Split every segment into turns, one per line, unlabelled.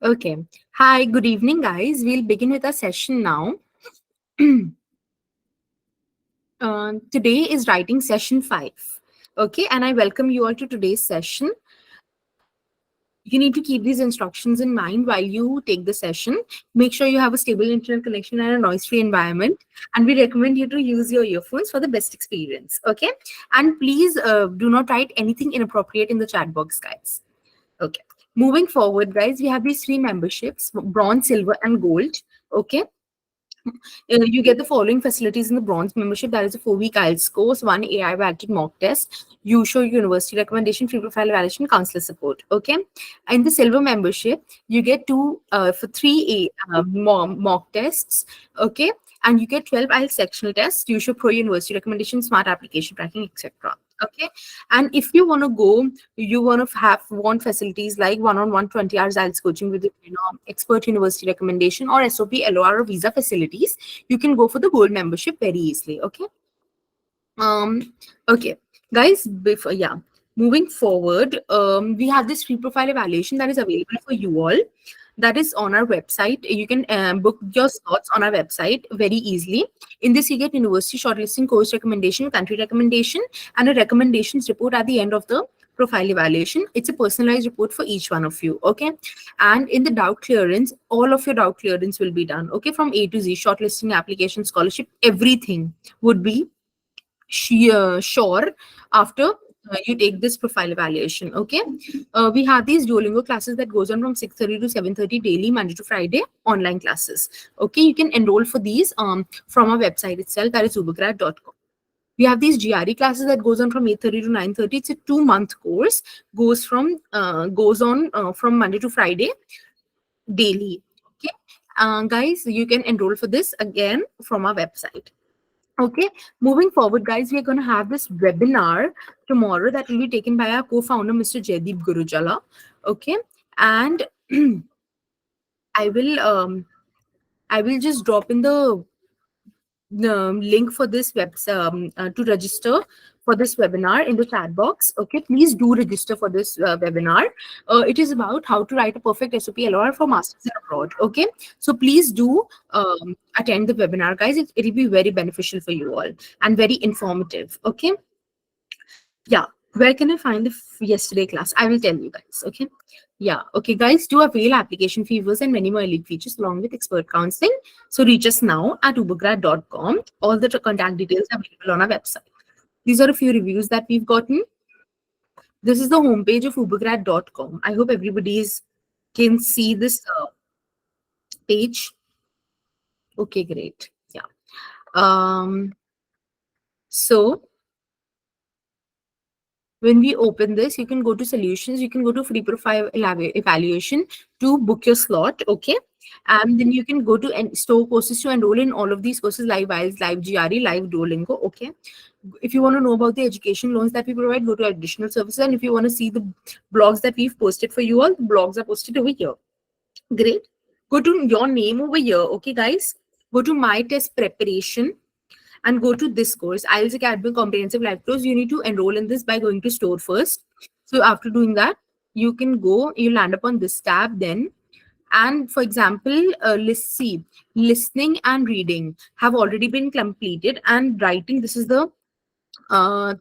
Okay. Hi, good evening, guys. We'll begin with our session now. Today is writing session 5. Okay, and I welcome you all to today's session. You need to keep these instructions in mind while you take the session. Make sure you have a stable internet connection and a noise-free environment. And we recommend you to use your earphones for the best experience. Okay, and please do not write anything inappropriate in the chat box, guys. Okay. Moving forward, guys, we have these three memberships: bronze, silver, and gold. Okay. You get the following facilities in the bronze membership. That is a 4-week IELTS course, one AI validated mock test, you show university recommendation, free profile validation, counselor support. Okay. In the silver membership, you get for 3 mock tests. Okay. And you get 12 IELTS sectional tests, you show pro university recommendation, smart application tracking, etc. Okay. And if you want to go, you want to want facilities like one-on-one 20 hours IELTS coaching with expert university recommendation or SOP, LOR, or visa facilities, you can go for the gold membership very easily. Okay. Okay, guys. Moving forward, we have this free profile evaluation that is available for you all. That is on our website. You can book your slots on our website very easily. In this, you get university shortlisting, course recommendation, country recommendation, and a recommendations report at the end of the profile evaluation. It's a personalized report for each one of you. Okay. And in the doubt clearance, all of your doubt clearance will be done. Okay. From A to Z, shortlisting, application, scholarship, everything would be sure after you take this profile evaluation. Okay. We have these Duolingo classes that goes on from 6:30 to 7:30 daily, Monday to Friday, online classes. Okay. You can enroll for these from our website itself, that is ubergrad.com. We have these GRE classes that goes on from 8:30 to 9:30. It's a 2-month course, goes on from Monday to Friday daily. Okay. Guys, you can enroll for this again from our website. Okay, moving forward, guys, we are going to have this webinar tomorrow that will be taken by our co-founder, Mr. Jaideep Gurujala. Okay, and I will just drop in the link for this to register for this webinar in the chat box. Okay, please do register for this webinar. It is about how to write a perfect SOP LOR for masters and abroad. Okay, so please do attend the webinar, guys. It'll be very beneficial for you all and very informative. Okay. Yeah, where can I find the yesterday class? I will tell you guys. Okay. Yeah. Okay, guys, do avail application fees and many more elite features along with expert counseling. So reach us now at ubergrad.com. All the contact details are available on our website. These are a few reviews that we've gotten. This is the homepage of ubergrad.com. I hope can see this page. Okay, great. Yeah. So when we open this, you can go to solutions, you can go to free profile evaluation to book your slot. Okay. And then you can go to store courses to enroll in all of these courses: live IELTS, live GRE, live Duolingo. Okay. If you want to know about the education loans that we provide, go to additional services. And if you want to see the blogs that we've posted for you all, the blogs are posted over here. Great. Go to your name over here. Okay, guys. Go to my test preparation and go to this course, IELTS Academy Comprehensive Live Course. You need to enroll in this by going to store first. So after doing that, you land up on this tab then. And for example, let's see, listening and reading have already been completed, and writing, this is the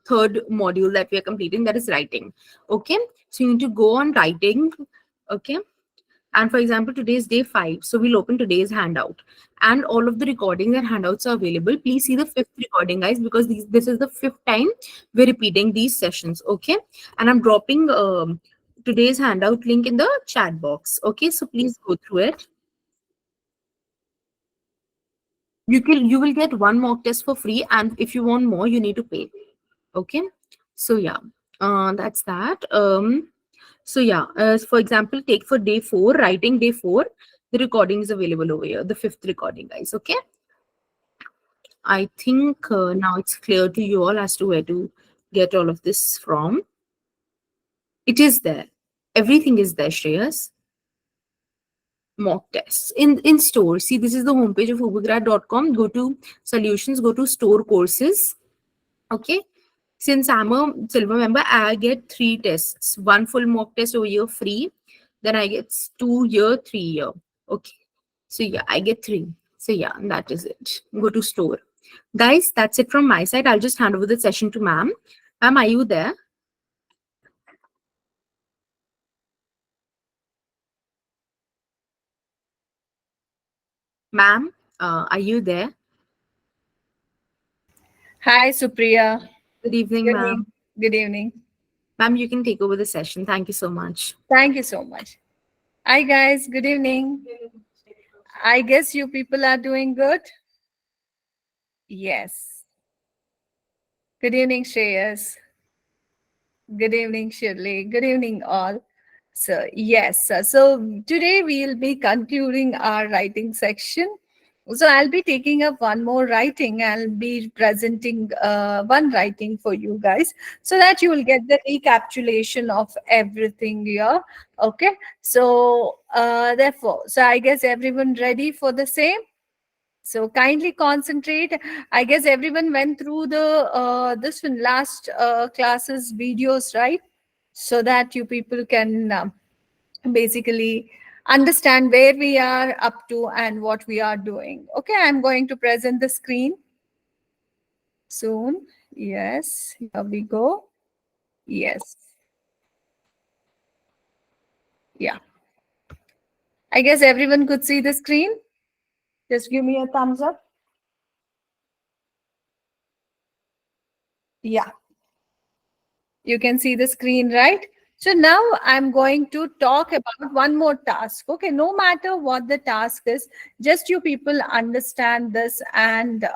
third module that we are completing, that is writing. Okay. So you need to go on writing. Okay. And for example, today is day 5. So we'll open today's handout. And all of the recordings and handouts are available. Please see the 5th recording, guys, because this is the 5th time we're repeating these sessions. Okay. And I'm dropping today's handout link in the chat box. Okay. So please go through it. You will get 1 mock test for free. And if you want more, you need to pay. Okay. So yeah, that's that. So yeah, for example, take for day 4, writing day 4, the recording is available over here, the 5th recording, guys. Okay. I think now it's clear to you all as to where to get all of this from. It is there. Everything is there, Shreyas. Mock tests in store. See, this is the homepage of ubergrad.com. Go to solutions, go to store courses. Okay. Since I'm a silver member, I get 3 tests. 1 full mock test over here free. Then I get 2 year, 3 year. Okay. So yeah, I get 3. So yeah, that is it. Go to store. Guys, that's it from my side. I'll just hand over the session to ma'am. Ma'am, are you there? Ma'am, are you there?
Hi, Supriya.
Good evening,
Good
ma'am.
evening. Good evening.
Ma'am, you can take over the session. Thank you so much.
Thank you so much. Hi, guys. Good evening. I guess you people are doing good. Yes. Good evening, Shreyas. Good evening, Shirley. Good evening, all. So, yes. So, today we'll be concluding our writing section. So, I'll be taking up one more writing. I'll be presenting one writing for you guys so that you will get the recapitulation of everything here. Okay. So, therefore, so I guess everyone ready for the same? So kindly concentrate. I guess everyone went through the this one last classes videos, right? So that you people can basically understand where we are up to and what we are doing. Okay, I'm going to present the screen soon. Yes, here we go. Yes, yeah. I guess everyone could see the screen. Just give me a thumbs up. Yeah. You can see the screen, right? So now I'm going to talk about one more task. Okay, no matter what the task is, just you people understand this, and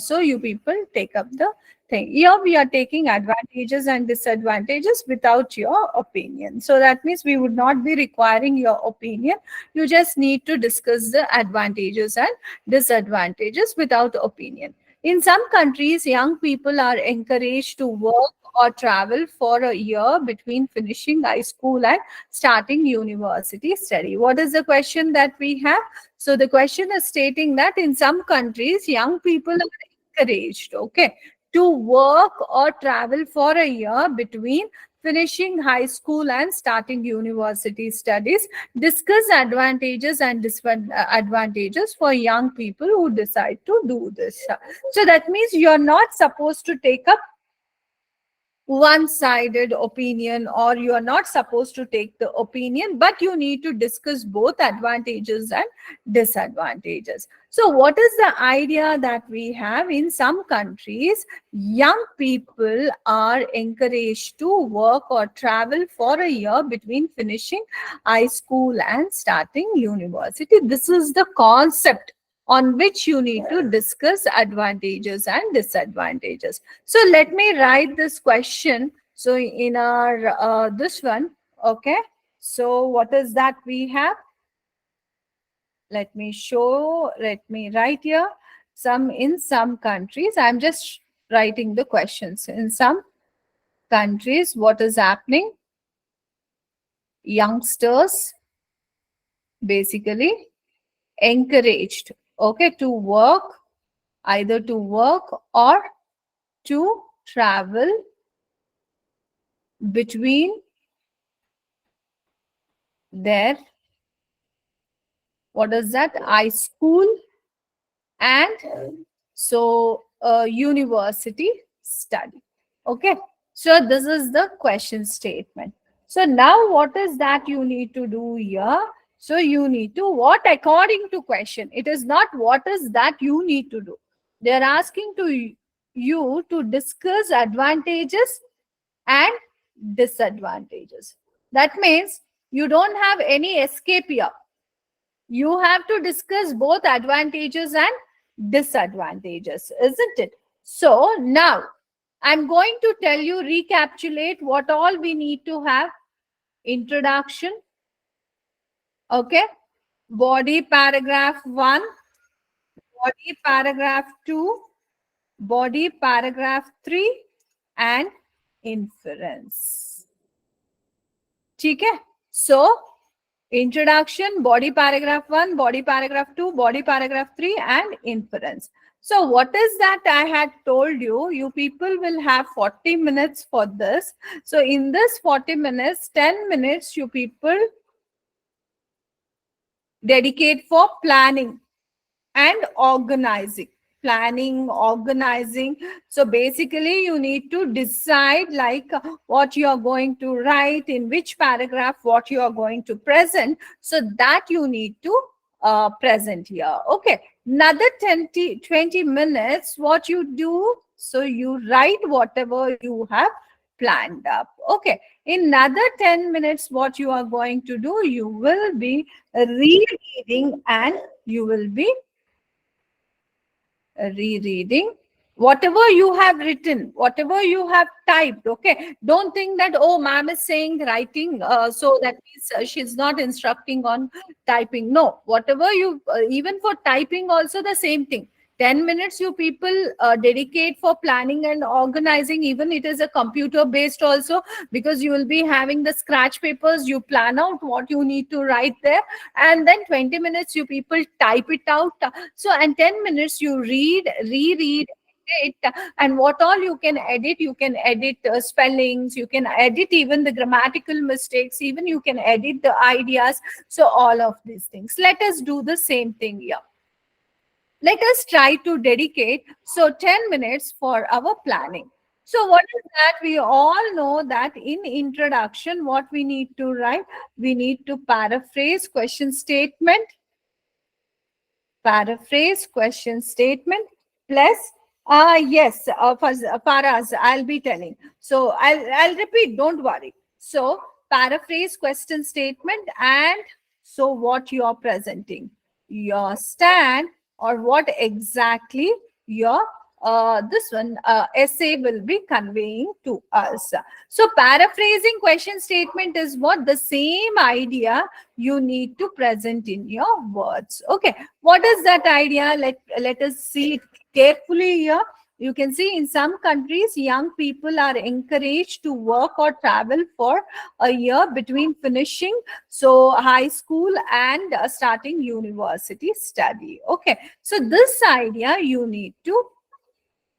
so you people take up the thing. Here we are taking advantages and disadvantages without your opinion. So that means we would not be requiring your opinion. You just need to discuss the advantages and disadvantages without opinion. In some countries, young people are encouraged to work or travel for a year between finishing high school and starting university study. What is the question that we have? So the question is stating that in some countries, young people are encouraged, okay, to work or travel for a year between finishing high school and starting university studies. Discuss advantages and disadvantages for young people who decide to do this. So that means you're not supposed to take up one-sided opinion, or you are not supposed to take the opinion, but you need to discuss both advantages and disadvantages. So what is the idea that we have? In some countries, young people are encouraged to work or travel for a year between finishing high school and starting university. This is the concept on which you need to discuss advantages and disadvantages. So let me write this question. So in our this one, okay. So what is that we have? Let me show. Let me write here. In some countries, I'm just writing the questions. In some countries, what is happening? Youngsters basically encouraged, okay, to work, either to work or to travel between their, what is that, high school and so university study. Okay, so this is the question statement. So now what is that you need to do here? So you need to, what according to question, it is not what is that you need to do. They are asking to you to discuss advantages and disadvantages. That means you don't have any escape here. You have to discuss both advantages and disadvantages, isn't it? So now I'm going to tell you, recapitulate what all we need to have. Introduction, okay, body paragraph 1, body paragraph 2, body paragraph 3, and inference. ठीक है? So introduction, body paragraph 1, body paragraph 2, body paragraph 3, and inference. So what is that I had told you? You people will have 40 minutes for this. So in this 40 minutes, 10 minutes you people dedicate for planning and organizing. Planning, organizing. So basically you need to decide like what you are going to write, in which paragraph what you are going to present, so that you need to present here. Okay, another 20 minutes what you do, so you write whatever you have planned up. Okay, in another 10 minutes what you are going to do, you will be rereading and you will be rereading whatever you have written, whatever you have typed. Okay, don't think that, oh, ma'am is saying writing, so that means she's not instructing on typing. No, whatever you even for typing also the same thing. 10 minutes you people dedicate for planning and organizing, even it is a computer based also, because you will be having the scratch papers, you plan out what you need to write there, and then 20 minutes you people type it out. So and 10 minutes you read, reread it, and what all you can edit spellings, you can edit even the grammatical mistakes, even you can edit the ideas. So all of these things, let us do the same thing here. Let us try to dedicate so 10 minutes for our planning. So what is that? We all know that in introduction what we need to write, we need to paraphrase question statement, paraphrase question statement plus yes, Faraz, I'll be telling. So I'll repeat, don't worry. So paraphrase question statement, and so what you are presenting, your stand, or what exactly your this one essay will be conveying to us. So paraphrasing question statement is what, the same idea you need to present in your words. Okay, what is that idea? Let us see it carefully here. You can see in some countries young people are encouraged to work or travel for a year between finishing so high school and starting university study. Okay, so this idea you need to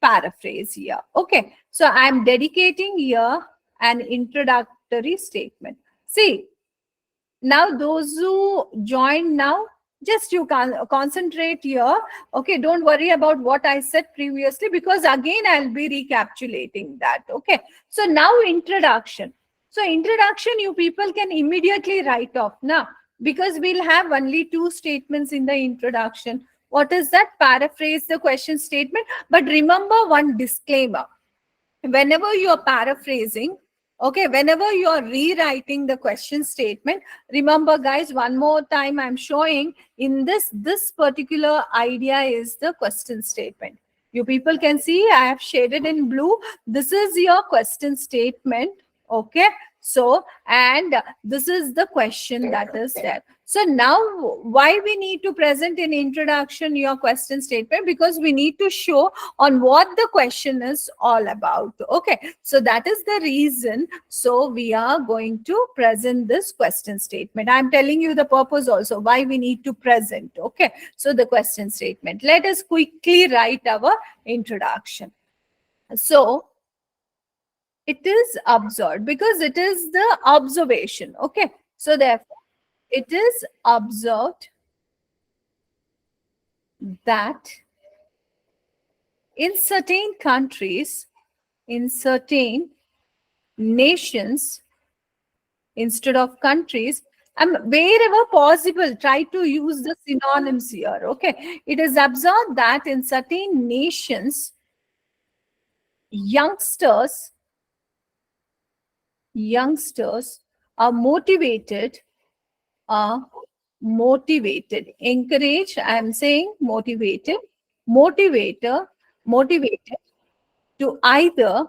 paraphrase here. Okay, so I'm dedicating here an introductory statement. See, now those who join now, just you can concentrate here. Okay, don't worry about what I said previously, because again I'll be recapitulating that. Okay, so now introduction. So introduction you people can immediately write off now, because we'll have only two statements in the introduction. What is that? Paraphrase the question statement, but remember one disclaimer: whenever you are paraphrasing, okay, whenever you are rewriting the question statement, remember guys, one more time I'm showing, in this particular idea is the question statement. You people can see I have shaded in blue, this is your question statement. Okay, so and this is the question that is there. So now why we need to present in introduction your question statement? Because we need to show on what the question is all about. Okay, so that is the reason. So we are going to present this question statement. I'm telling you the purpose also why we need to present. Okay, so the question statement, let us quickly write our introduction. So it is observed, because it is the observation. Okay, so therefore it is observed that in certain countries, in certain nations, instead of countries, and wherever possible try to use the synonyms here. Okay, it is observed that in certain nations youngsters are motivated, encouraged, I am saying motivated to either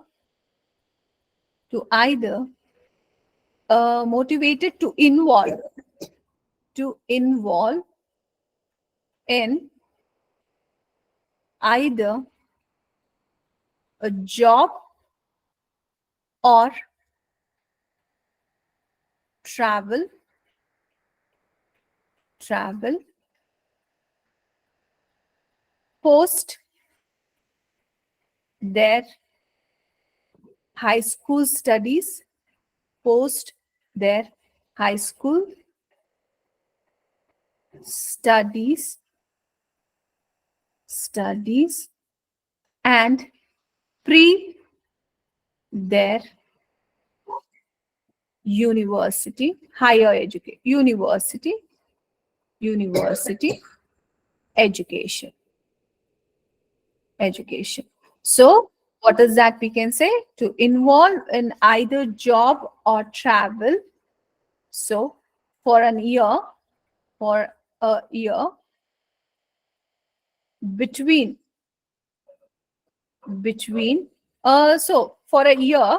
motivated to involve in either a job or travel post their high school studies, post their high school studies, and pre their university, higher education, university education, education. So what is that we can say? To involve in either job or travel. So for an year, for a year, between so for a year,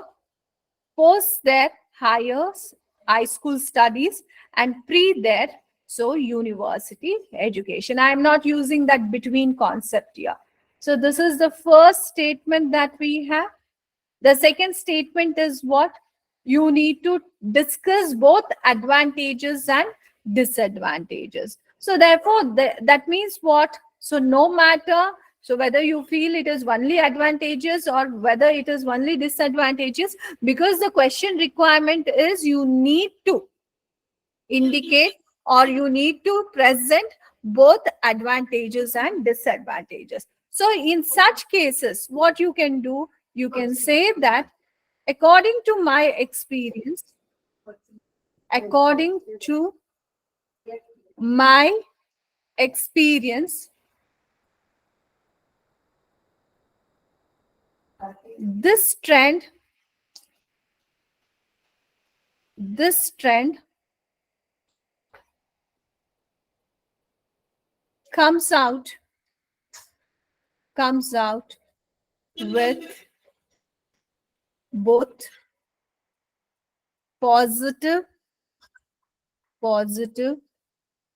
post their higher high school studies and pre their so university education. I am not using that between concept here. So this is the first statement that we have. The second statement is what? You need to discuss both advantages and disadvantages. So therefore, that means what? So no matter, so whether you feel it is only advantages or whether it is only disadvantages, because the question requirement is you need to indicate or you need to present both advantages and disadvantages. So in such cases, what you can do, you can say that according to my experience, according to my experience, this trend comes out with both positive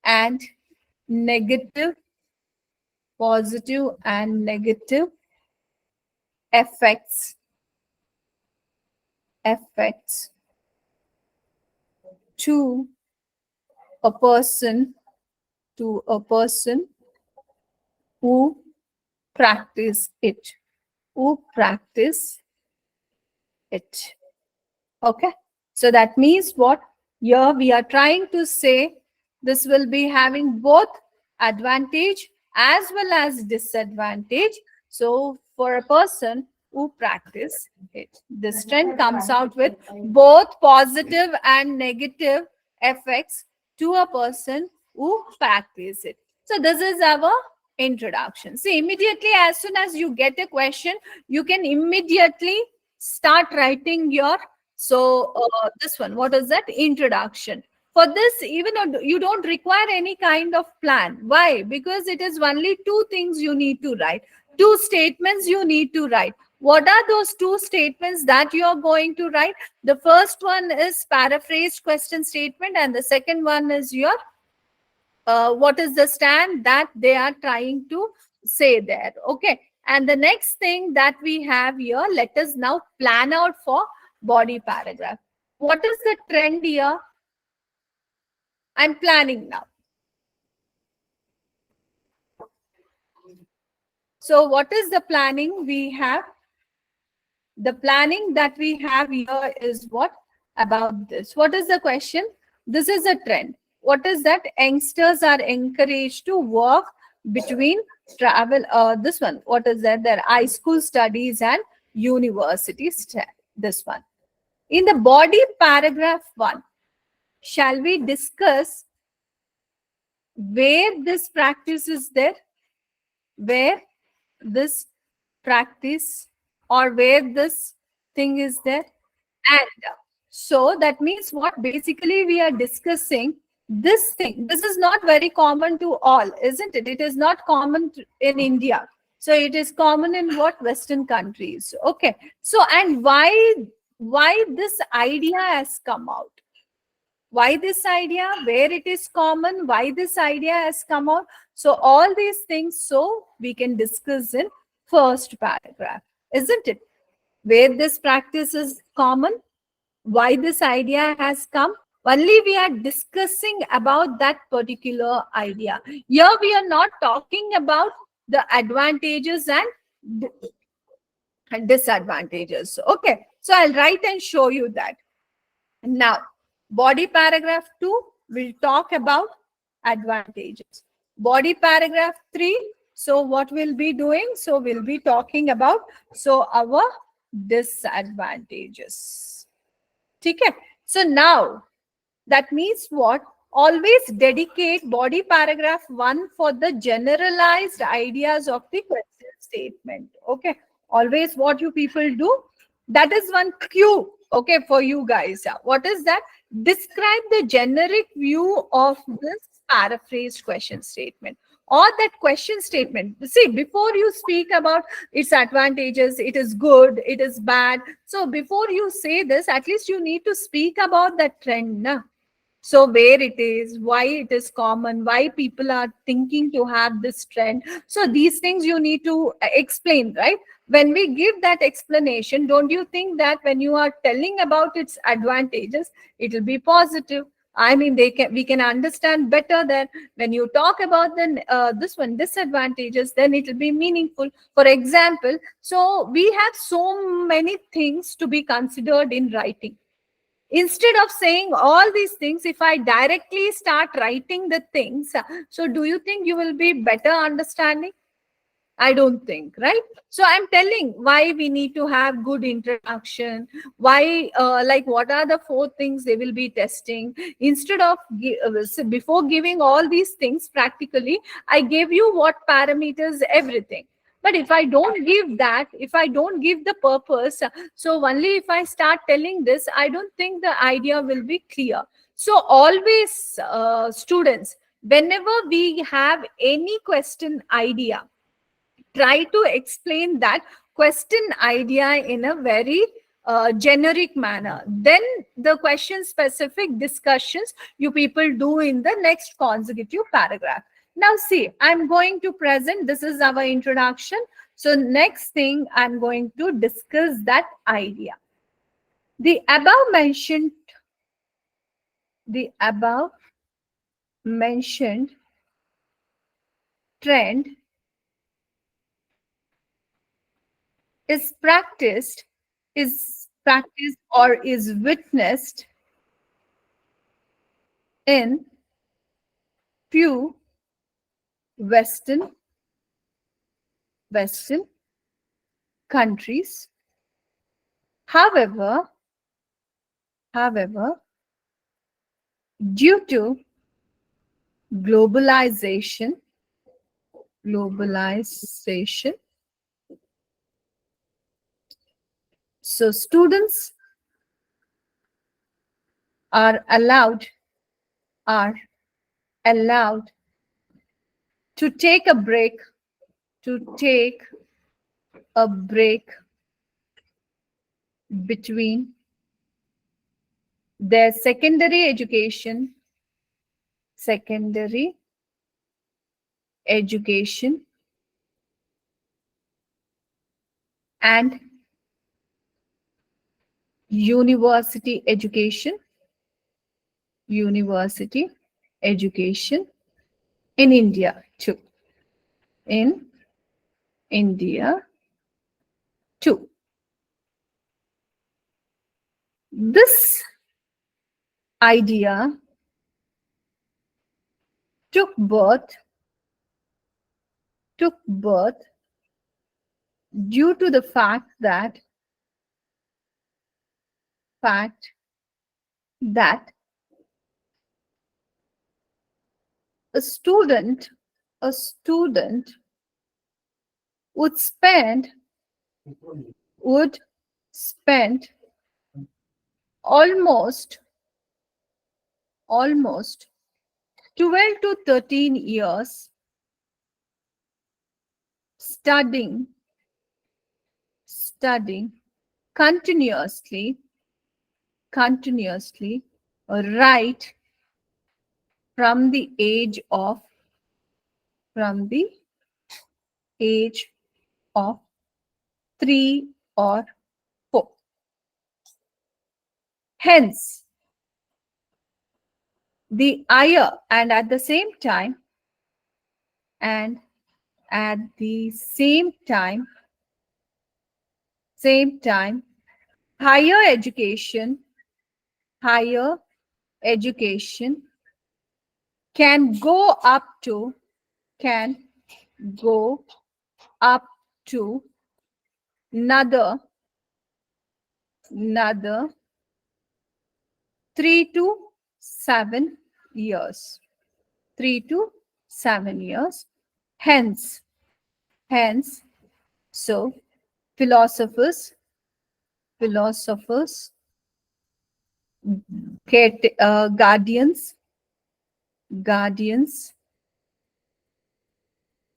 and negative, effects to a person who practice it, okay. So that means what? Here we are trying to say this will be having both advantage as well as disadvantage. So for a person who practice it, this trend comes out with both positive and negative effects to a person who practice it. So this is our introduction. See, immediately as soon as you get a question, you can immediately start writing your this one, what is that? Introduction. For this, even though you don't require any kind of plan. Why? Because it is only two things you need to write, two statements you need to write. What are those two statements that you are going to write? The first one is paraphrased question statement, and the second one is your what is the stand that they are trying to say there. Okay. And the next thing that we have here, let us now plan out for body paragraph. What is the trend here? I'm planning now. So what is the planning we have? The planning that we have here is what? About this. What is the question? This is a trend. What is that? Youngsters are encouraged to work between travel. This one. What is that? Their high school studies and university. This one. In the body paragraph 1, shall we discuss where this practice is there? Where this practice or where this thing is there? And so that means what? Basically, we are discussing this thing. This is not very common to all, isn't it? It is not common in India. So it is common in what? Western countries. Okay. So, and why this idea has come out? Why this idea? Where it is common? Why this idea has come out? So all these things, so we can discuss in first paragraph, isn't it? Where this practice is common, why this idea has come. Only we are discussing about that particular idea. Here we are not talking about the advantages and disadvantages. Okay, so I'll write and show you that. Now, body paragraph 2 will talk about advantages. Body paragraph 3. So what we'll be doing? So we'll be talking about our disadvantages. Okay. So now that means what? Always dedicate body paragraph 1 for the generalized ideas of the question statement. Okay. Always what you people do? That is one cue. Okay, for you guys. What is that? Describe the generic view of this paraphrased question statement or that question statement. See, before you speak about its advantages, it is good, it is bad. So before you say this, at least you need to speak about that trend. Na? So where it is, why it is common, why people are thinking to have this trend. So these things you need to explain, right? When we give that explanation, don't you think that when you are telling about its advantages, it will be positive? I mean, we can understand better than when you talk about this one disadvantages, then it will be meaningful. For example, so we have so many things to be considered in writing. Instead of saying all these things, if I directly start writing the things, so do you think you will be better understanding? I don't think, right? So I'm telling why we need to have good introduction, why, like, what are the 4 things they will be testing. Instead of, so before giving all these things practically, I gave you what parameters, everything. But if I don't give that, if I don't give the purpose, so only if I start telling this, I don't think the idea will be clear. So always, students, whenever we have any question idea, try to explain that question idea in a very generic manner. Then the question specific discussions you people do in the next consecutive paragraph. Now see, I'm going to present, this is our introduction. So next thing, I'm going to discuss that idea. The above mentioned, the above mentioned trend is practiced or is witnessed in few Western countries. However, due to globalization, globalization, so students are are allowed to take a break, to take a break between their secondary education and university education, university education in India too. In India too. This idea took birth due to the fact that a student a student would spend almost 12 to 13 years studying continuously right from the age of from the age of 3 or 4. Hence, the higher and at the same time and at the same time higher education can go up to, can go up to another 3 to 7 years. 3 to 7 years. Hence, so philosophers, guardians,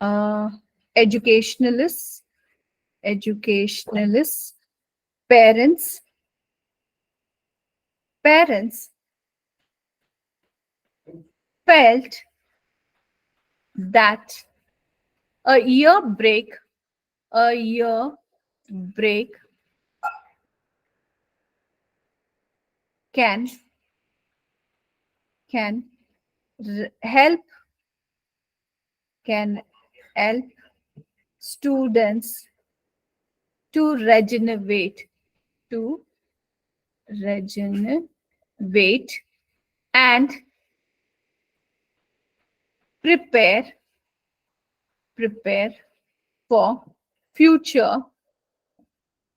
uh, educationalists, educationalists, parents, parents felt that a year break, a year break can can help, can help students to regenerate and prepare prepare for future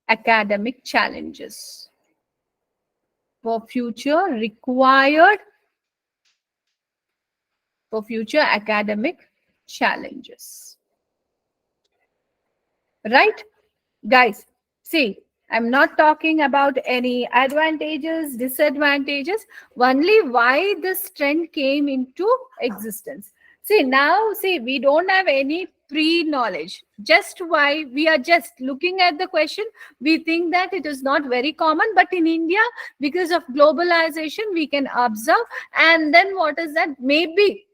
academic challenges, for future required, for future academic challenges. Right? Guys, see, I'm not talking about any advantages, disadvantages, only why this trend came into existence. See, now, see, we don't have any pre-knowledge. Just why we are just looking at the question, we think that it is not very common, but in India, because of globalization, we can observe. And then what is that? Maybe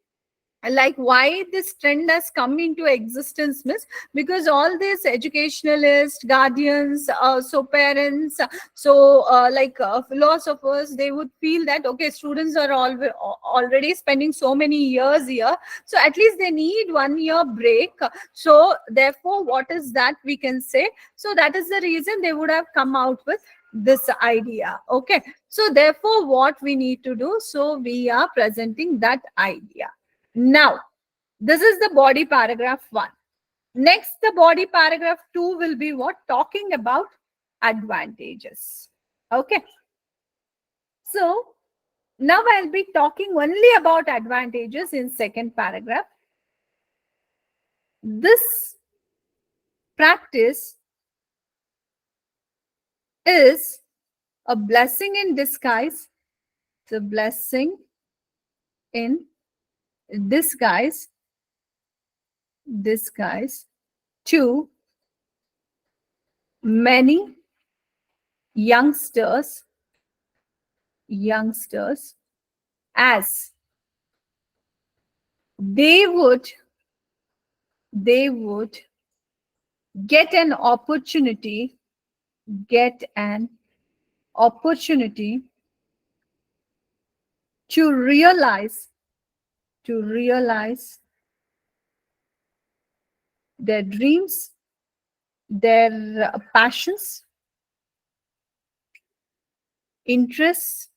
like why this trend has come into existence, miss, because all these educationalists, guardians, so parents, philosophers, they would feel that okay, students are already spending so many years here, so at least they need 1 year break. So therefore, what is that we can say, so that is the reason they would have come out with this idea. Okay, so therefore what we need to do, so we are presenting that idea. Now, this is the body paragraph 1. Next, the body paragraph 2 will be what? Talking about advantages. Okay. So, now I'll be talking only about advantages in second paragraph. This practice is a blessing in disguise. It's a blessing in disguise to many youngsters as they would get an opportunity get an opportunity to realize their dreams, their passions, interests,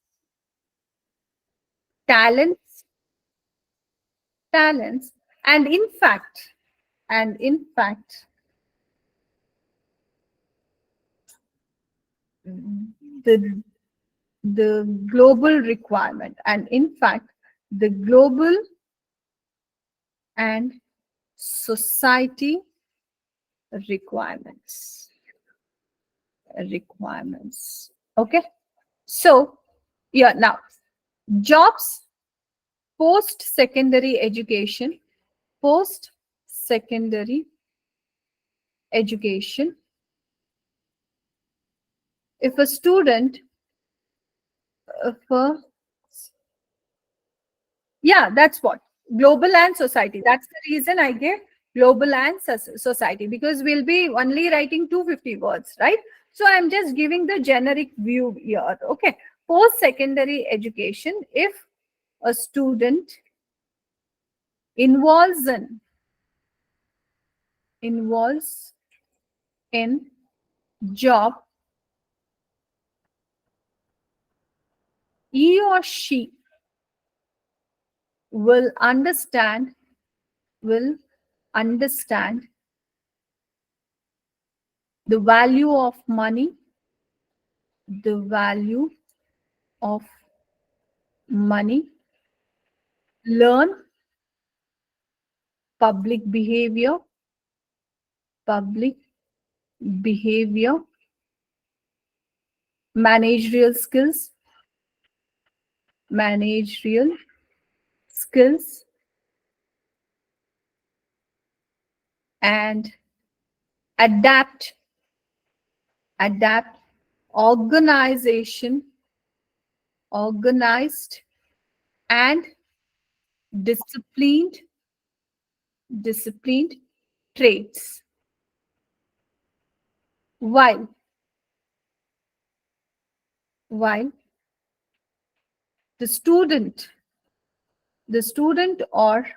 talents, and in fact, the global requirement, and in fact, the global and society requirements. Okay, so yeah, now jobs, post secondary education, post secondary education. If a student, if a, yeah, that's what, global and society. That's the reason I gave global and society, because we'll be only writing 250 words, right? So I'm just giving the generic view here. Okay, post secondary education, if a student involves in job, he or she will understand the value of money, the value of money, learn public behavior, public behavior, managerial skills, managerial skills, and adapt, adapt, organization, organized, and disciplined, disciplined traits. While, while the student, the student or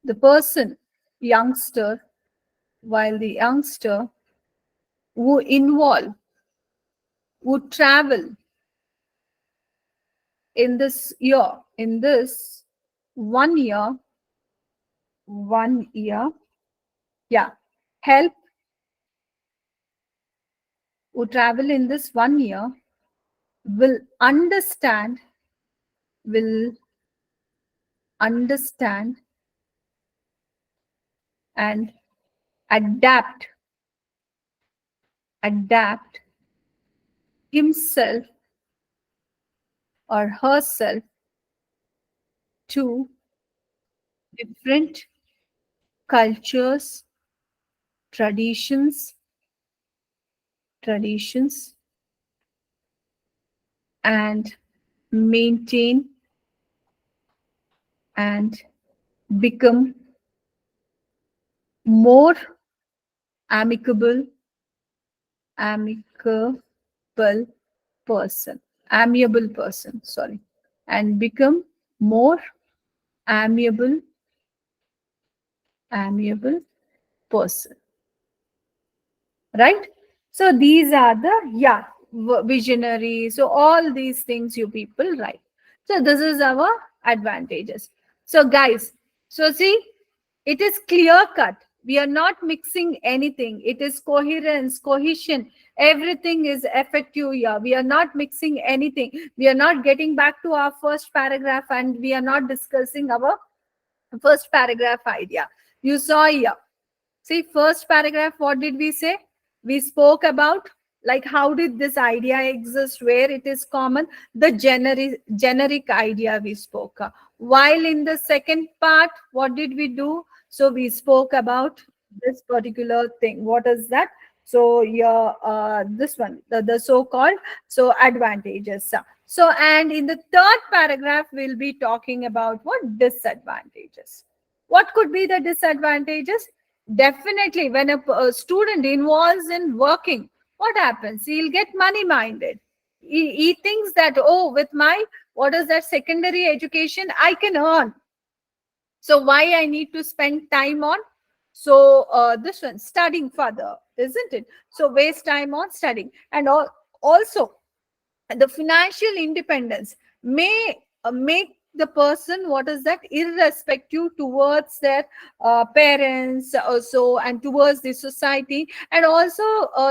the person, youngster, while the youngster who involve, who travel in this year, in this 1 year, 1 year, yeah, help, who travel in this 1 year will understand, will understand and adapt, adapt himself or herself to different cultures, traditions, traditions, and maintain and become more amicable, amicable person, amiable person, sorry, and become more amiable, amiable person, right? So these are the, yeah, visionary. So all these things you people write. So this is our advantages. So guys, so see, it is clear cut. We are not mixing anything. It is coherence, cohesion. Everything is effective here. We are not mixing anything. We are not getting back to our first paragraph and we are not discussing our first paragraph idea. You saw here. See, first paragraph, what did we say? We spoke about like how did this idea exist, where it is common, the generic idea we spoke. While in the second part, what did we do? So we spoke about this particular thing. What is that? So yeah, this one, the so-called so advantages. So and in the third paragraph, we'll be talking about what disadvantages. What could be the disadvantages? Definitely, when a student involves in working, what happens? He'll get money minded. He thinks that, oh, with my, what is that, secondary education, I can earn. So why I need to spend time on? So this one, studying further, isn't it? So waste time on studying. And also, the financial independence may make the person, what is that, irrespective towards their parents also and towards the society, and also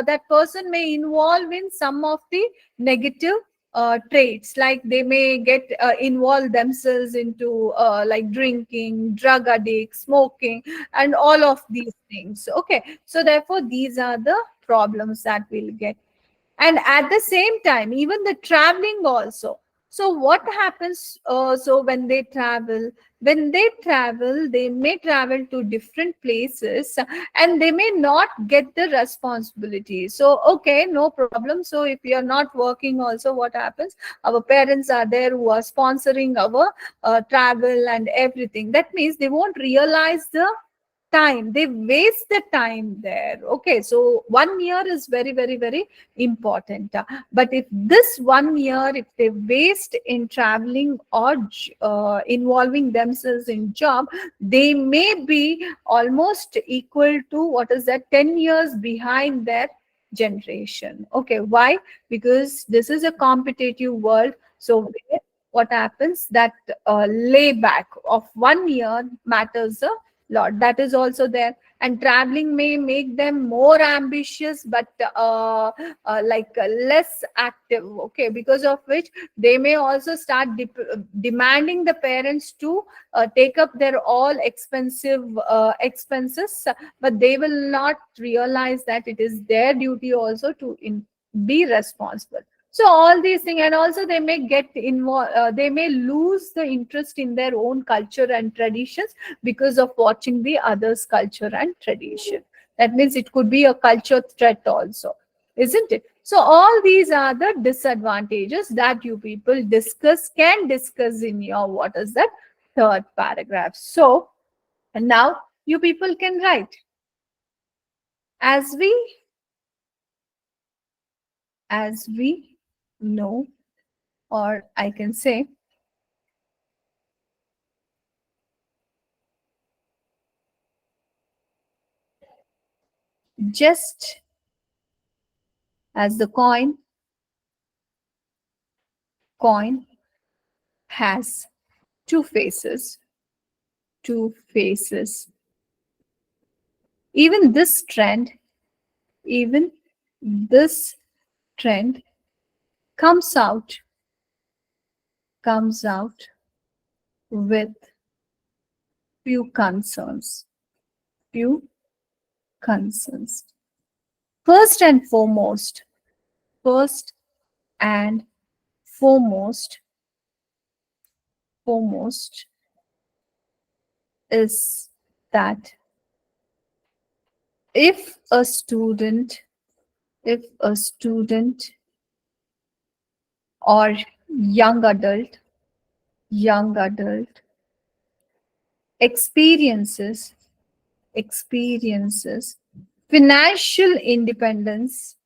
that person may involve in some of the negative traits, like they may get involve themselves into like drinking, drug addict, smoking, and all of these things. Okay, so therefore these are the problems that we'll get. And at the same time, even the traveling also. So what happens, so when they travel, they may travel to different places and they may not get the responsibility. So okay, no problem. So if you are not working also, what happens? Our parents are there who are sponsoring our travel and everything. That means they won't realize the time, they waste the time there. Okay, so 1 year is very, very, very important. But if this 1 year, if they waste in traveling or involving themselves in job, they may be almost equal to, what is that, 10 years behind their generation. Okay, why? Because this is a competitive world. So what happens, that layback of 1 year matters a lot. That is also there. And traveling may make them more ambitious, but less active. Okay, because of which they may also start demanding the parents to take up their all expensive expenses, but they will not realize that it is their duty also to be responsible. So all these things, and also they may get involved, they may lose the interest in their own culture and traditions because of watching the others culture and tradition. That means it could be a culture threat also, isn't it? So all these are the disadvantages that you people can discuss in your, what is that, third paragraph. So and now you people can write, as we know, or I can say, just as the coin has two faces, two faces. Even this trend, even this trend comes out with few concerns. Few concerns. First and foremost, first and foremost, foremost is that if a student, if a student or young adult, young adult experiences experiences financial independence,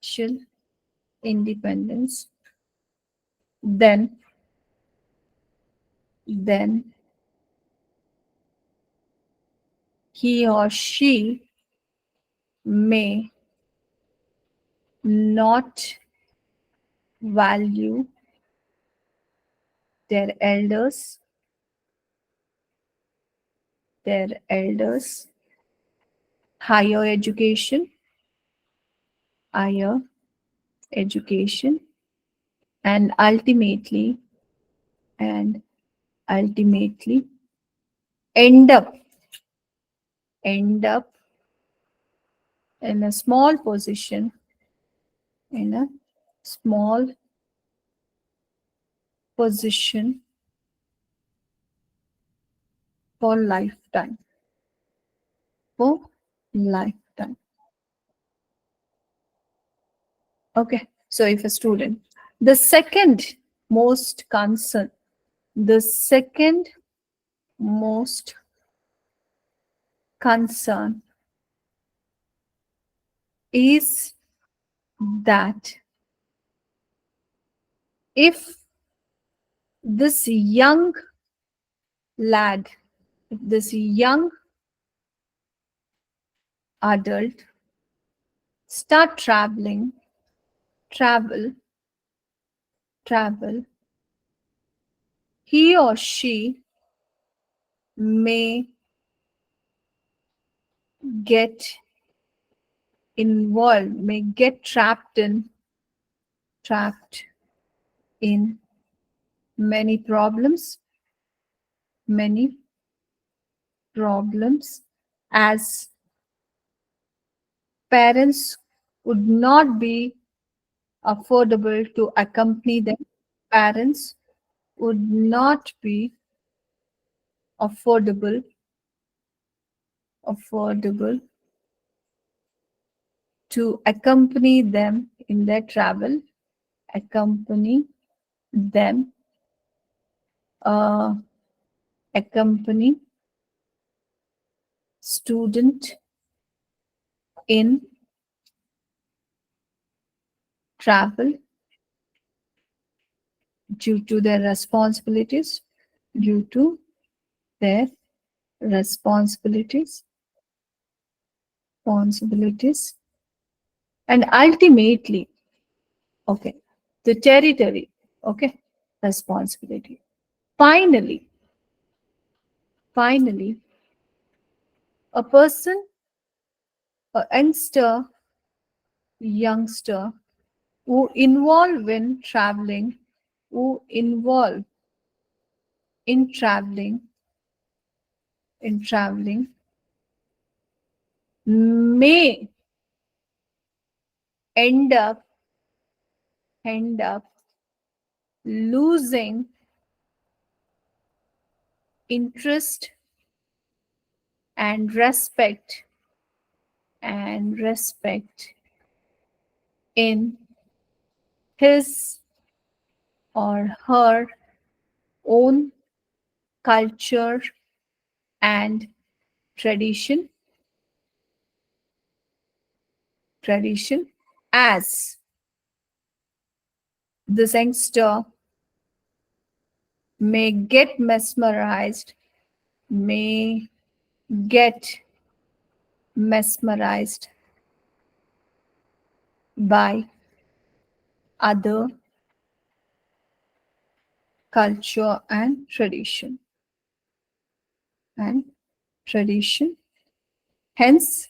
financial independence, then he or she may not value their elders, their elders, higher education, higher education, and and ultimately end up end up in a small position, in a small position for lifetime, for lifetime. Okay, so if a student, the second most concern, the second most concern is that if this young lad, if this young adult start travel, travel, he or she may get involved, may get trapped in many problems, many problems, as parents would not be affordable to accompany them. Parents would not be affordable, affordable to accompany them in their travel, accompany them, uh, accompany student in travel due to their responsibilities, due to their responsibilities, responsibilities, and ultimately, okay, the territory, okay, responsibility. Finally, finally, a person, a youngster who involve in traveling, who involve in traveling, in traveling, may end up end up losing interest and respect in his or her own culture and tradition tradition as this youngster may get mesmerized, may get mesmerized by other culture and tradition. Hence,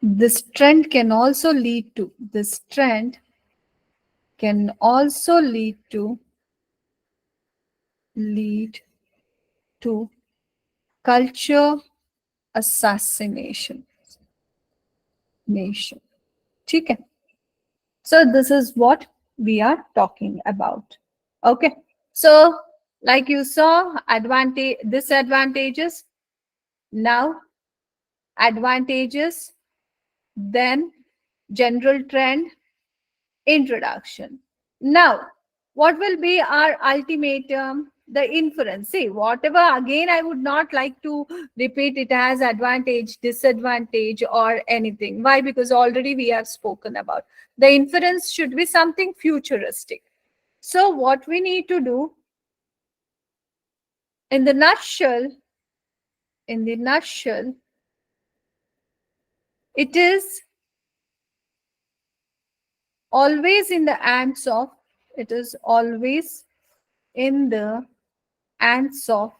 this trend can also lead to culture assassination. Nation. ठीक है? So this is what we are talking about. Okay. So like you saw, disadvantages, now advantages, then general trend, introduction. Now, what will be our ultimatum? The inference. See, whatever, again, I would not like to repeat it as advantage, disadvantage, or anything. Why? Because already we have spoken about. The inference should be something futuristic. So, what we need to do in the nutshell, it is always in the hands of, it is always in the hands of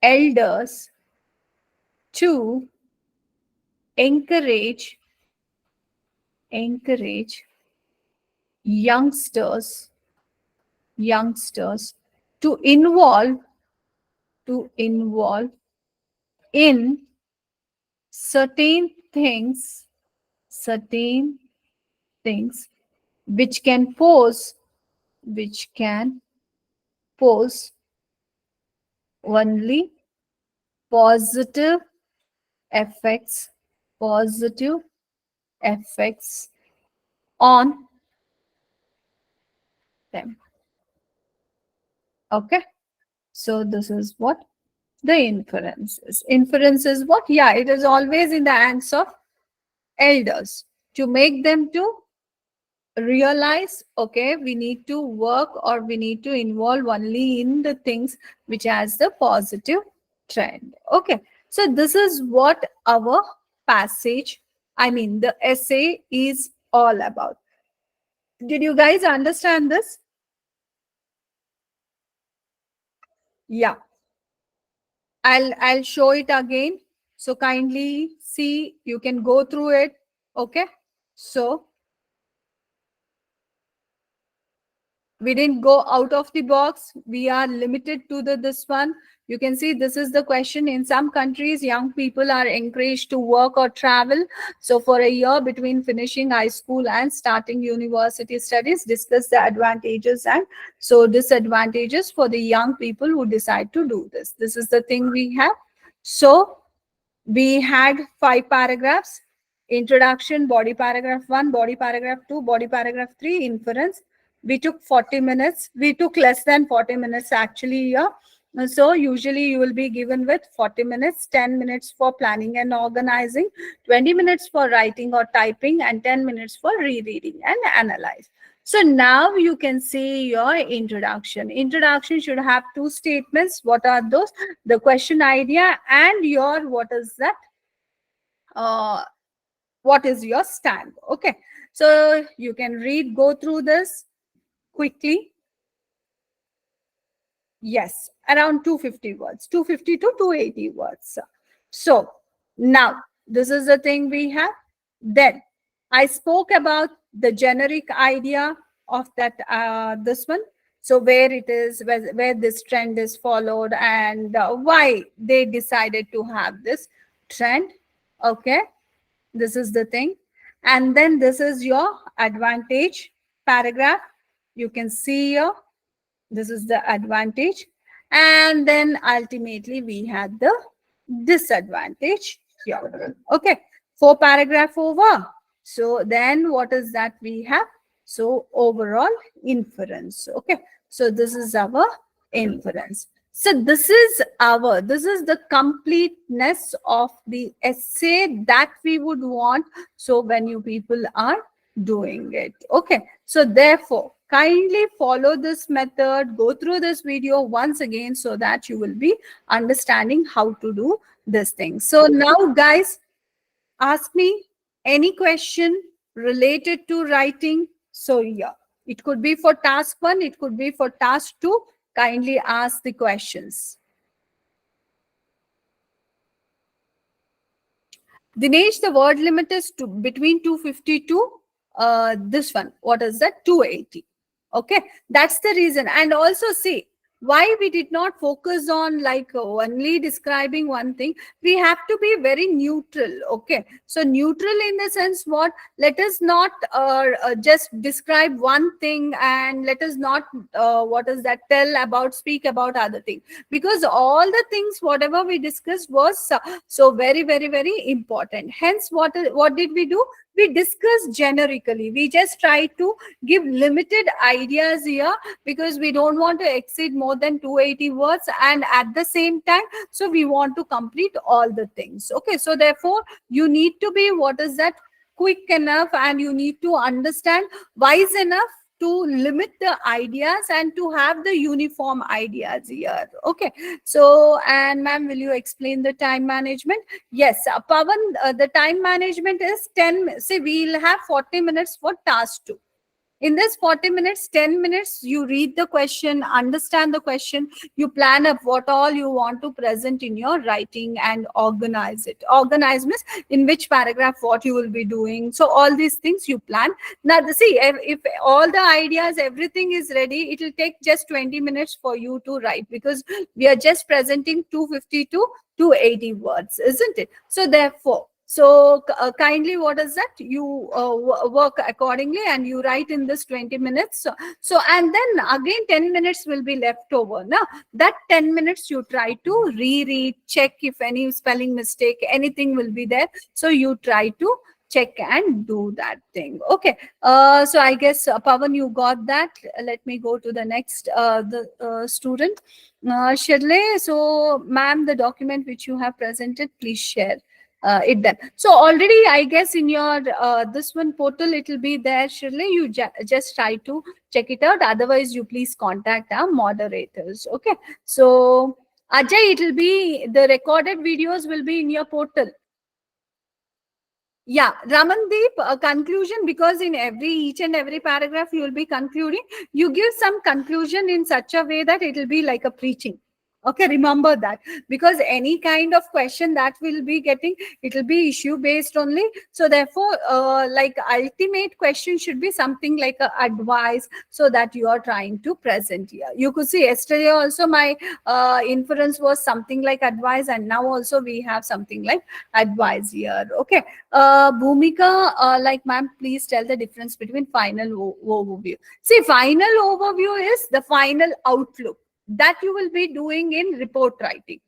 elders to encourage youngsters to involve in certain things which can pose only positive effects positive effects on them. Okay, so this is what the inference is. Inference is what? Yeah, it is always in the hands of elders to make them to realize, okay, we need to work or we need to involve only in the things which has the positive trend. Okay, so this is what our passage, I mean the essay, is all about. Did you guys understand this? Yeah, I'll show it again, so kindly see, you can go through it. Okay, so we didn't go out of the box, we are limited to this one. You can see this is the question. In some countries, young people are encouraged to work or travel. So for a year between finishing high school and starting university studies, discuss the advantages and so disadvantages for the young people who decide to do this. This is the thing we have. So we had 5 paragraphs: introduction, body paragraph 1, body paragraph 2, body paragraph 3, inference. We took 40 minutes. We took less than 40 minutes actually here. So usually you will be given with 40 minutes, 10 minutes for planning and organizing, 20 minutes for writing or typing, and 10 minutes for rereading and analyze. So now you can see your introduction. Introduction should have 2 statements. What are those? The question idea and your what is that? What is your stand? Okay. So you can go through this quickly. Yes, around 250 words, 250 to 280 words. So now this is the thing we have. Then I spoke about the generic idea of that this one. So where it is, where this trend is followed, and why they decided to have this trend. Okay, this is the thing. And then this is your advantage paragraph. You can see here, this is the advantage. And then ultimately we had the disadvantage here. Okay, 4 paragraph over. So then what is that we have? So overall inference. Okay, so this is our inference. So this is the completeness of the essay that we would want. So when you people are doing it. Okay, so therefore kindly follow this method, go through this video once again so that you will be understanding how to do this thing. So now guys, ask me any question related to writing. So yeah, it could be for task 1, it could be for task 2. Kindly ask the questions. Dinesh, the word limit is between 250 to this one. What is that? 280. Okay, that's the reason. And also see why we did not focus on like only describing one thing. We have to be very neutral. Okay, so neutral in the sense what? Let us not just describe one thing, and let us not what is that, speak about other thing, because all the things whatever we discussed was so very very very important. Hence what did we do? We discussed generically. We just try to give limited ideas here, because we don't want to exceed more than 280 words, and at the same time so we want to complete all the things. Okay, so therefore you need to be what is that, quick enough, and you need to understand, wise enough to limit the ideas and to have the uniform ideas here. Okay, so and ma'am, will you explain the time management? Yes, Pavan, the time management is 10. See, we'll have 40 minutes for task 2. In this 40 minutes, 10 minutes, you read the question, understand the question, you plan up what all you want to present in your writing and organize it. Organize means in which paragraph what you will be doing. So all these things you plan. Now, see, if all the ideas, everything is ready, it will take just 20 minutes for you to write, because we are just presenting 250 to 280 words, isn't it? So therefore, so kindly, what is that? You work accordingly and you write in this 20 minutes. So and then again 10 minutes will be left over. Now that 10 minutes you try to reread, check if any spelling mistake, anything will be there. So you try to check and do that thing. Okay. So I guess Pavan, you got that. Let me go to the next student. Shirley, so ma'am, the document which you have presented, please share it then. So already I guess in your this one portal it will be there, Shirley. You just try to check it out. Otherwise you please contact our moderators. Okay, so Ajay, it will be, the recorded videos will be in your portal. Yeah, Ramandeep, a conclusion, because in each and every paragraph you will be concluding. You give some conclusion in such a way that it will be like a preaching. Okay, remember that, because any kind of question that will be getting, it will be issue based only. So therefore, like ultimate question should be something like a advice, so that you are trying to present here. You could see yesterday also my inference was something like advice, and now also we have something like advice here. Okay, Bhumika, like ma'am, please tell the difference between final overview. See, final overview is the final outlook that you will be doing in report writing.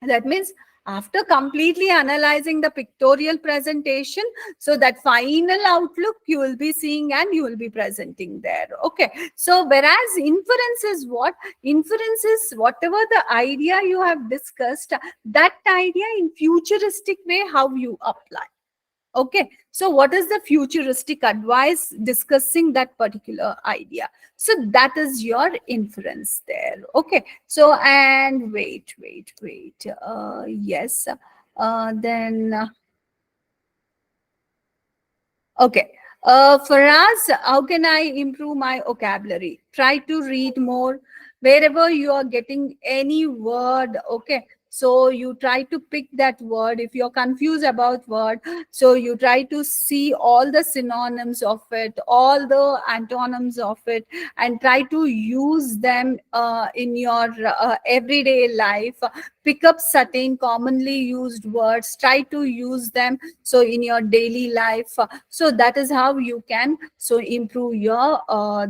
That means after completely analyzing the pictorial presentation, so that final outlook you will be seeing and you will be presenting there. Okay, so whereas inference is what? Inference is whatever the idea you have discussed, that idea in futuristic way how you apply. Okay, so what is the futuristic advice discussing that particular idea? So that is your inference there. Okay, so and wait. Yes, then okay. For us, how can I improve my vocabulary? Try to read more. Wherever you are getting any word, okay, so you try to pick that word. If you're confused about word, so you try to see all the synonyms of it, all the antonyms of it, and try to use them in your everyday life. Pick up certain commonly used words, try to use them so in your daily life. So that is how you can so improve your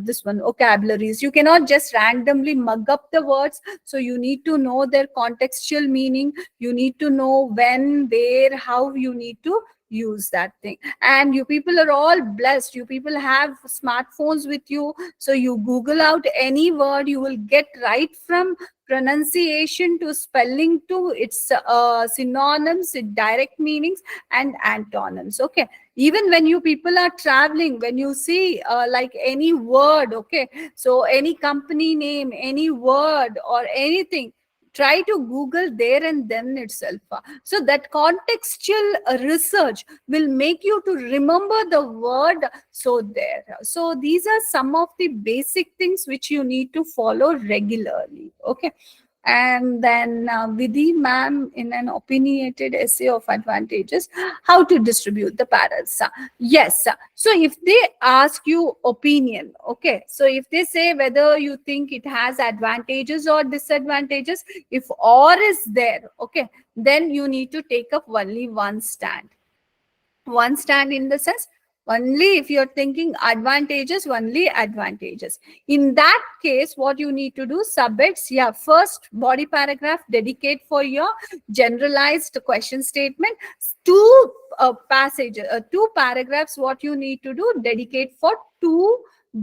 this one vocabularies. You cannot just randomly mug up the words, so you need to know their contextual meaning. You need to know when, where, how you need to use that thing. And you people are all blessed, you people have smartphones with you, so you google out any word, you will get right from pronunciation to spelling to its synonyms, its direct meanings and antonyms. Okay, even when you people are traveling, when you see like any word, okay, so any company name, any word or anything, try to google there and then itself. So that contextual research will make you to remember the word. So there, so these are some of the basic things which you need to follow regularly. Okay. And then Vidhi ma'am, in an opinionated essay of advantages, how to distribute the paras. Yes. So if they ask you opinion, okay, so if they say whether you think it has advantages or disadvantages, if or is there, okay, then you need to take up only one stand. One stand in the sense, only if you're thinking advantages, only advantages. In that case, what you need to do, subheads, yeah, first body paragraph dedicate for your generalized question statement. Two passages, two paragraphs, what you need to do, dedicate for two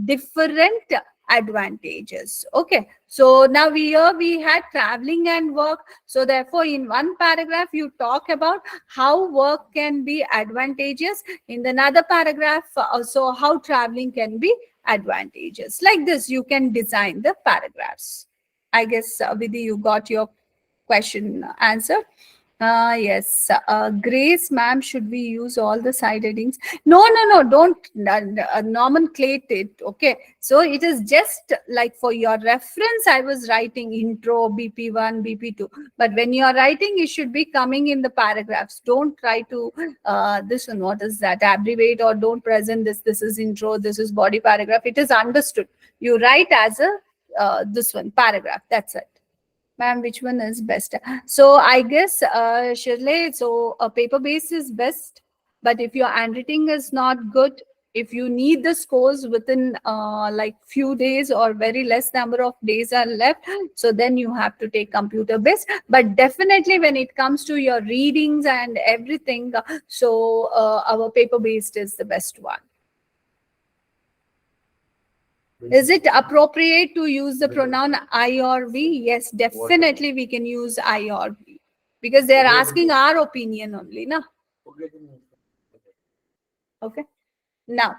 different advantages. Okay, so now we had traveling and work, so therefore in one paragraph you talk about how work can be advantageous, in another paragraph also how traveling can be advantageous. Like this you can design the paragraphs. I guess Vidhi, you got your question answered. Yes. Grace, ma'am, should we use all the side headings? No, no, no, don't nomenclate it. Okay. So it is just like for your reference, I was writing intro, BP1, BP2. But when you are writing, it should be coming in the paragraphs. Don't try to, this one, what is that? Abbreviate or don't present this. This is intro, this is body paragraph. It is understood. You write as a, this one, paragraph. That's it. Ma'am, which one is best? So I guess, Shirley, so a paper base is best. But if your handwriting is not good, if you need the scores within like few days or very less number of days are left, so then you have to take computer based. But definitely when it comes to your readings and everything, so our paper based is the best one. Is it appropriate to use the pronoun I or we? Yes, definitely we can use I or we, because they are asking our opinion only, na? Okay. Now,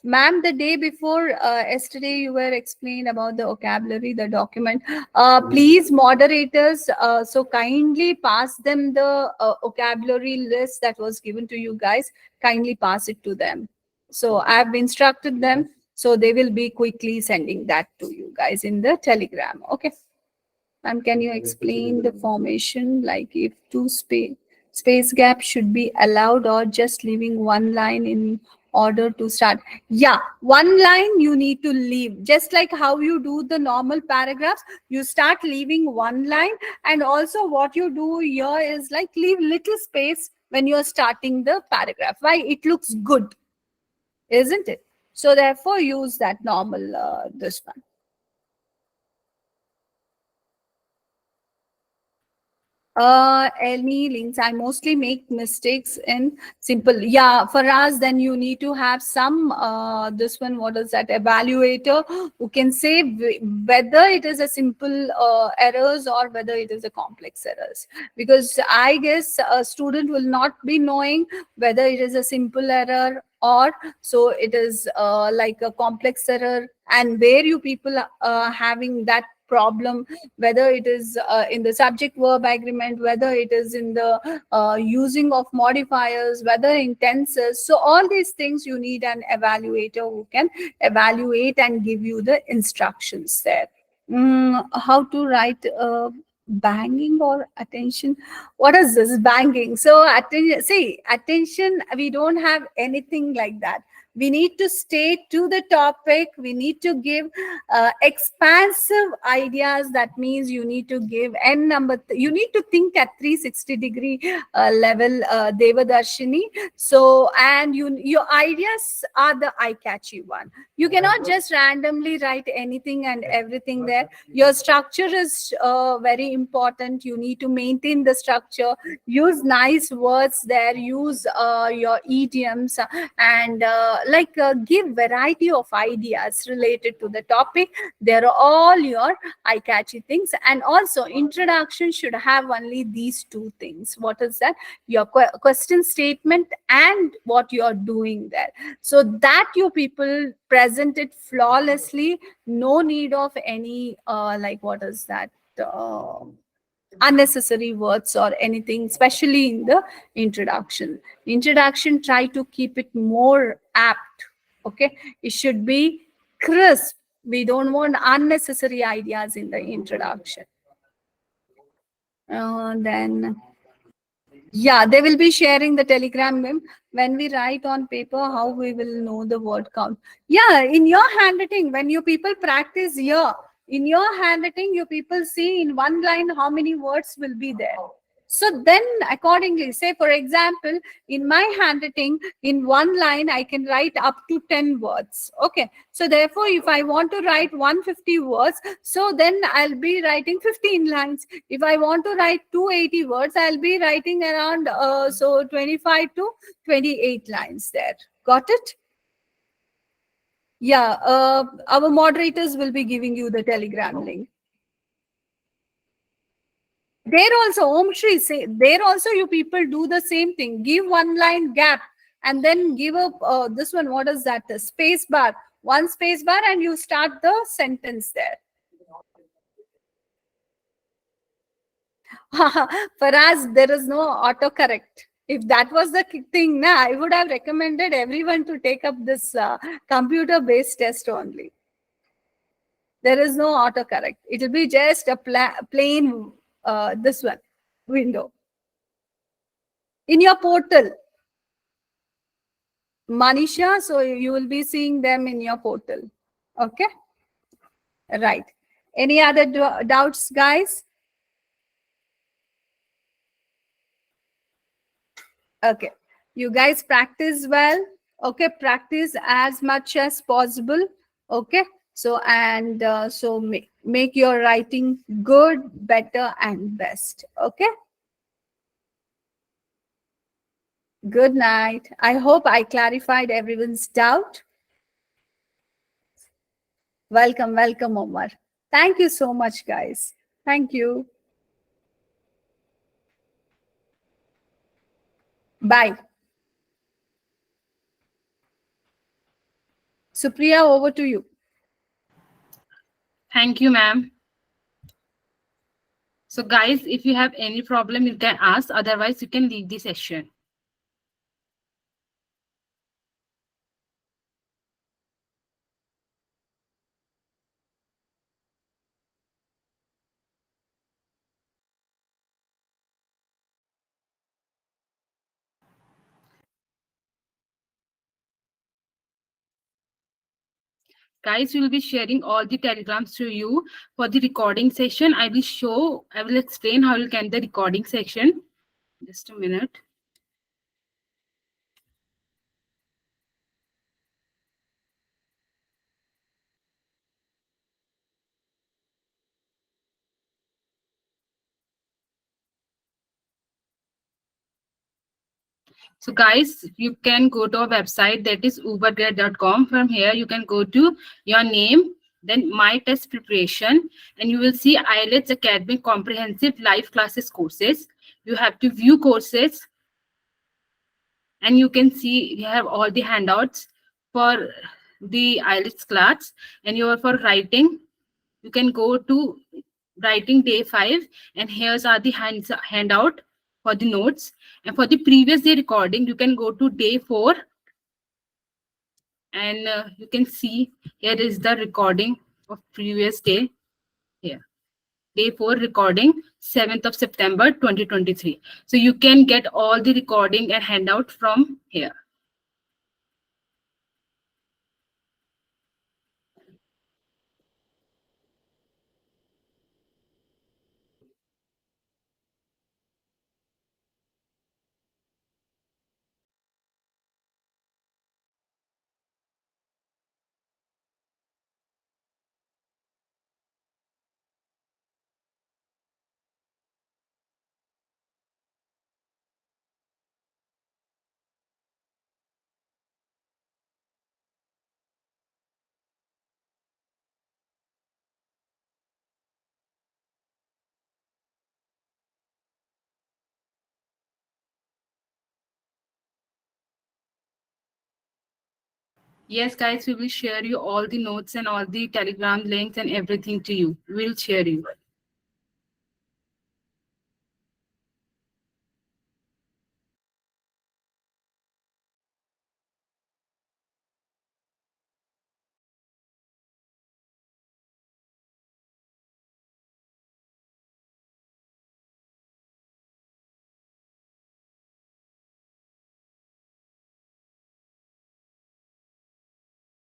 ma'am, the day before yesterday, you were explaining about the vocabulary, the document. Please, moderators, so kindly pass them the vocabulary list that was given to you guys. Kindly pass it to them. So I have instructed them. So they will be quickly sending that to you guys in the Telegram. Okay. Ma'am, can you explain the formation, like if two space gap should be allowed or just leaving one line in order to start? Yeah, one line you need to leave, just like how you do the normal paragraphs. You start leaving one line, and also what you do here is like leave little space when you're starting the paragraph. Why? It looks good, isn't it? So therefore use that normal this one. Any links, I mostly make mistakes in simple. Yeah, for us then you need to have some this one, what is that, evaluator who can say whether it is a simple errors or whether it is a complex errors, because I guess a student will not be knowing whether it is a simple error or so it is like a complex error, and where you people having that problem, whether it is in the subject verb agreement, whether it is in the using of modifiers, whether in tenses. So all these things you need an evaluator who can evaluate and give you the instructions there. How to write banging or attention? What is this banging? So attention, see, attention, we don't have anything like that. We need to stay to the topic. We need to give expansive ideas. That means you need to give n number. You need to think at 360-degree level, Devadarshini. So, and your ideas are the eye-catchy one. You cannot just randomly write anything and everything there. Your structure is very important. You need to maintain the structure. Use nice words there. Use your idioms, and give variety of ideas related to the topic. They're all your eye-catchy things. And also introduction should have only these two things. What is that? Your question statement and what you're doing there, so that you people present it flawlessly. No need of any what is that, unnecessary words or anything, especially in the introduction. Try to keep it more apt. Okay, it should be crisp. We don't want unnecessary ideas in the introduction. Then yeah, they will be sharing the telegram meme. When we write on paper, how we will know the word count? Yeah, in your handwriting, when you people practice here, in your handwriting, you people see in one line how many words will be there. So then accordingly, say for example, in my handwriting, in one line, I can write up to 10 words. Okay. So therefore, if I want to write 150 words, so then I'll be writing 15 lines. If I want to write 280 words, I'll be writing around 25 to 28 lines there. Got it? Yeah. Our moderators will be giving you the telegram link. There also, Om Shri, say, there also you people do the same thing. Give one line gap and then give up this one. What is that? The space bar. One space bar and you start the sentence there. For us, there is no autocorrect. If that was the thing, I would have recommended everyone to take up this computer-based test only. There is no autocorrect. It will be just a plain this one window. In your portal, Manisha, so you will be seeing them in your portal. Okay? Right. Any other doubts, guys? Okay. You guys practice well. Okay. Practice as much as possible. Okay. So, and so make your writing good, better, and best. Okay. Good night. I hope I clarified everyone's doubt. Welcome, welcome, Omar. Thank you so much, guys. Thank you. Bye. Supriya, over to you.
Thank you, ma'am. So guys, if you have any problem, you can ask. Otherwise, you can leave the session. Guys, we will be sharing all the telegrams to you for the recording session. I will explain how you can the recording section. Just a minute. So guys, you can go to our website, that is ubergrad.com. From here, you can go to your name, then my test preparation, and you will see IELTS Academic Comprehensive Live Classes courses. You have to view courses, and you can see you have all the handouts for the IELTS class, and you are for writing.
you can go to writing day 5, and here's are the handout for the notes. And for the previous day recording, you can go to day 4, and you can see here is the recording of previous day. Here, day 4 recording, 7th of September 2023. So you can get all the recording and handout from here. Yes, guys, we will share you all the notes and all the Telegram links and everything to you. We'll share you.